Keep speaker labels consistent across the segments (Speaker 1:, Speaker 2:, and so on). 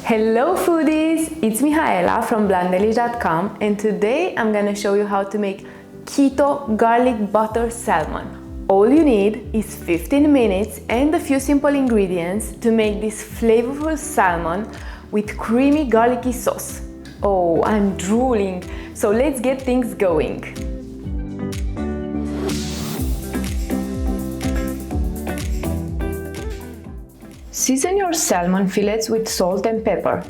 Speaker 1: Hello foodies, it's Mihaela from Blondelish.com, and today I'm gonna show you how to make keto garlic butter salmon. All you need is 15 minutes and a few simple ingredients to make this flavorful salmon with creamy garlicky sauce. Oh, I'm drooling, so let's get things going. Season your salmon fillets with salt and pepper.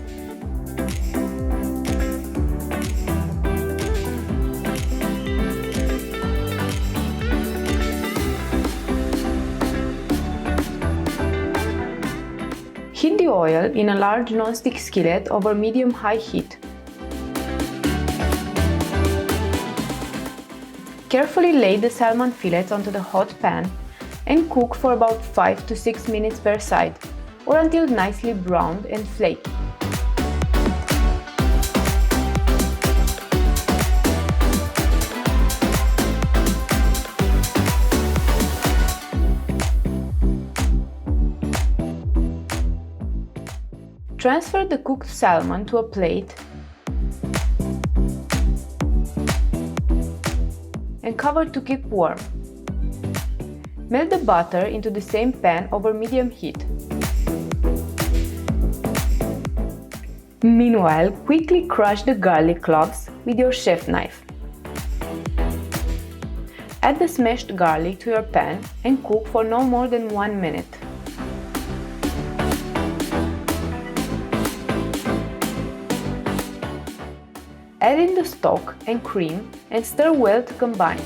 Speaker 1: Heat the oil in a large non-stick skillet over medium-high heat. Carefully lay the salmon fillets onto the hot pan and cook for about 5 to 6 minutes per side, or until nicely browned and flaky. Transfer the cooked salmon to a plate and cover to keep warm. Melt the butter into the same pan over medium heat. Meanwhile, quickly crush the garlic cloves with your chef knife. Add the smashed garlic to your pan and cook for no more than 1 minute. Add in the stock and cream and stir well to combine.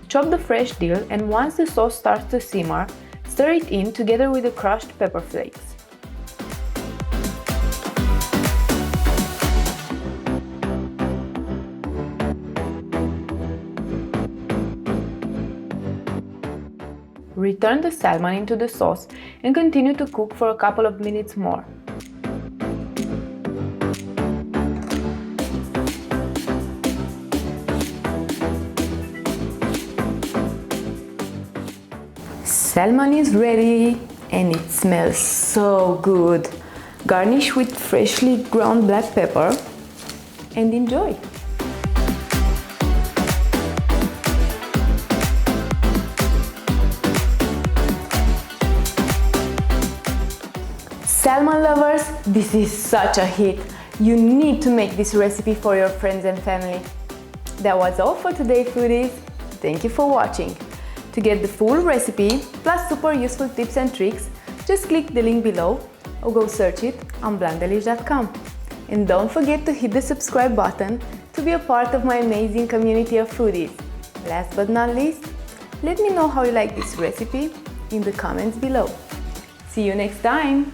Speaker 1: Chop the fresh dill, and once the sauce starts to simmer, stir it in together with the crushed pepper flakes. Return the salmon into the sauce and continue to cook for a couple of minutes more. Salmon is ready and it smells so good. Garnish with freshly ground black pepper and enjoy. Salmon lovers, this is such a hit. You need to make this recipe for your friends and family. That was all for today, foodies. Thank you for watching. To get the full recipe, plus super useful tips and tricks, just click the link below or go search it on Blondelish.com. And don't forget to hit the subscribe button to be a part of my amazing community of foodies. Last but not least, let me know how you like this recipe in the comments below. See you next time!